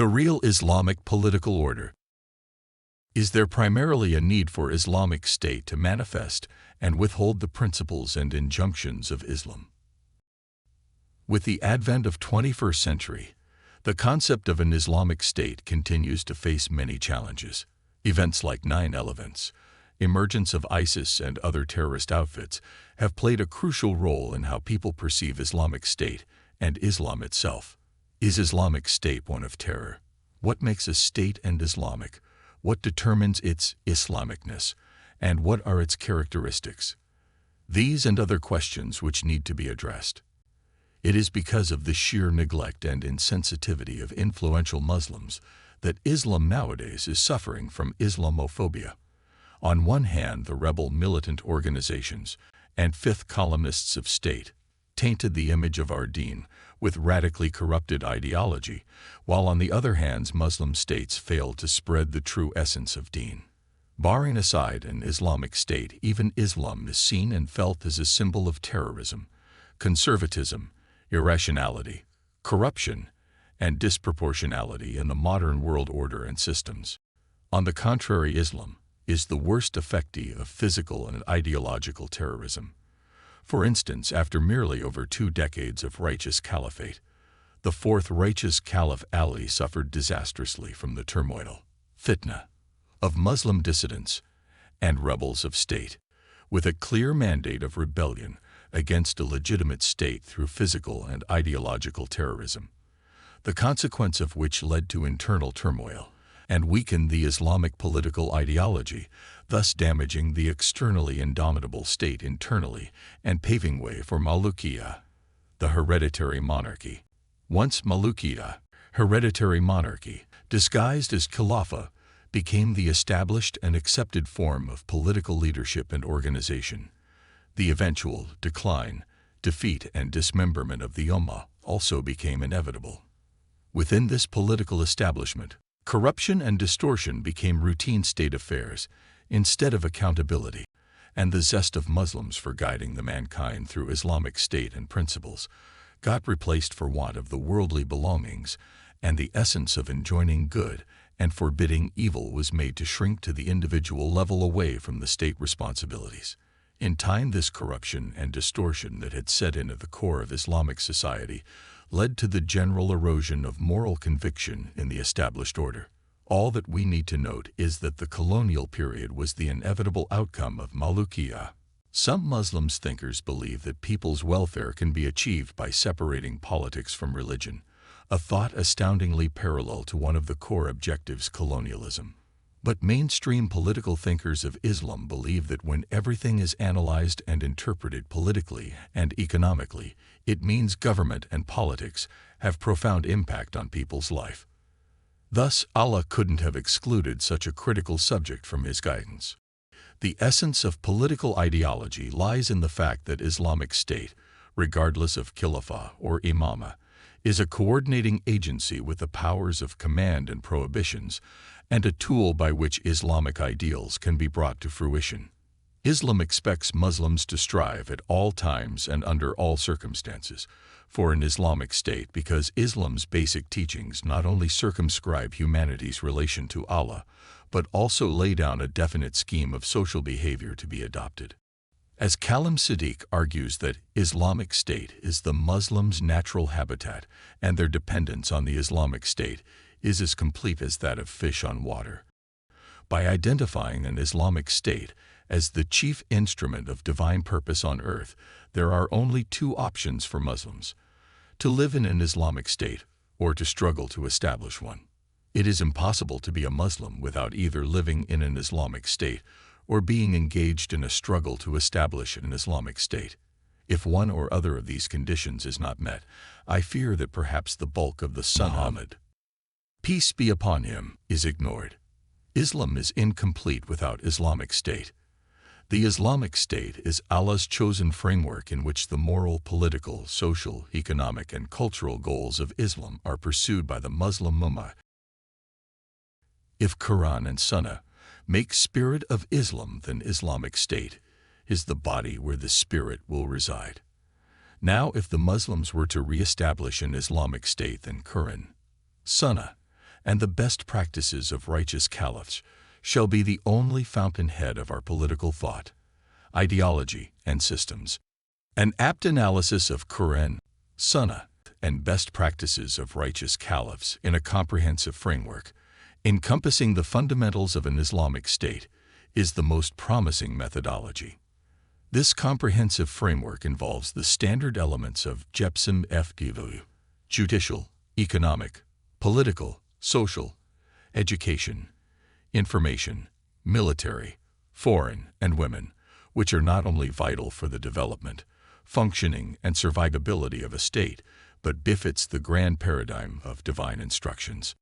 The real Islamic political order. Is there primarily a need for Islamic State to manifest and withhold the principles and injunctions of Islam? With the advent of 21st century, the concept of an Islamic State continues to face many challenges. Events like 9/11, emergence of ISIS and other terrorist outfits have played a crucial role in how people perceive Islamic State and Islam itself. Is Islamic State one of terror? What makes a state and Islamic? What determines its Islamicness? And what are its characteristics? These and other questions which need to be addressed. It is because of the sheer neglect and insensitivity of influential Muslims that Islam nowadays is suffering from Islamophobia. On one hand, the rebel militant organizations and fifth columnists of state tainted the image of our deen with radically corrupted ideology, while on the other hand, Muslim states failed to spread the true essence of deen. Barring aside an Islamic State, even Islam is seen and felt as a symbol of terrorism, conservatism, irrationality, corruption, and disproportionality in the modern world order and systems. On the contrary, Islam is the worst effectee of physical and ideological terrorism. For instance, after merely over 2 decades of righteous caliphate, the fourth righteous Caliph Ali suffered disastrously from the turmoil, fitna, of Muslim dissidents and rebels of state, with a clear mandate of rebellion against a legitimate state through physical and ideological terrorism, the consequence of which led to internal turmoil and weakened the Islamic political ideology, thus damaging the externally indomitable state internally and paving way for Malukiya, the hereditary monarchy. Once Malukiya, hereditary monarchy, disguised as Khilafah, became the established and accepted form of political leadership and organization. The eventual decline, defeat, and dismemberment of the Ummah also became inevitable. Within this political establishment, corruption and distortion became routine state affairs instead of accountability, and the zest of Muslims for guiding the mankind through Islamic State and principles got replaced for want of the worldly belongings, and the essence of enjoining good and forbidding evil was made to shrink to the individual level away from the state responsibilities. In time, this corruption and distortion that had set in at the core of Islamic society led to the general erosion of moral conviction in the established order. All that we need to note is that the colonial period was the inevitable outcome of Malukiya. Some Muslim thinkers believe that people's welfare can be achieved by separating politics from religion, a thought astoundingly parallel to one of the core objectives of colonialism. But mainstream political thinkers of Islam believe that when everything is analyzed and interpreted politically and economically, it means government and politics have profound impact on people's life. Thus, Allah couldn't have excluded such a critical subject from His guidance. The essence of political ideology lies in the fact that Islamic State, regardless of Khilafah or Imamah, is a coordinating agency with the powers of command and prohibitions, and a tool by which Islamic ideals can be brought to fruition. Islam expects Muslims to strive at all times and under all circumstances for an Islamic State because Islam's basic teachings not only circumscribe humanity's relation to Allah, but also lay down a definite scheme of social behavior to be adopted. As Kalam Siddiq argues that Islamic State is the Muslims' natural habitat and their dependence on the Islamic State is as complete as that of fish on water. By identifying an Islamic State as the chief instrument of divine purpose on earth, there are only 2 options for Muslims: to live in an Islamic State or to struggle to establish one. It is impossible to be a Muslim without either living in an Islamic State or being engaged in a struggle to establish an Islamic State. If one or other of these conditions is not met, I fear that perhaps the bulk of the Son Muhammad, peace be upon him, is ignored. Islam is incomplete without Islamic State. The Islamic State is Allah's chosen framework in which the moral, political, social, economic, and cultural goals of Islam are pursued by the Muslim Ummah. If Quran and Sunnah make spirit of Islam, then Islamic State is the body where the spirit will reside. Now, if the Muslims were to re-establish an Islamic State, then Quran, Sunnah, and the best practices of righteous caliphs shall be the only fountainhead of our political thought, ideology, and systems. An apt analysis of Quran, Sunnah, and best practices of righteous caliphs in a comprehensive framework, encompassing the fundamentals of an Islamic state, is the most promising methodology. This comprehensive framework involves the standard elements of JEPSEIM FW, judicial, economic, political, social, education, information, military, foreign, and women, which are not only vital for the development, functioning, and survivability of a state, but befits the grand paradigm of divine instructions.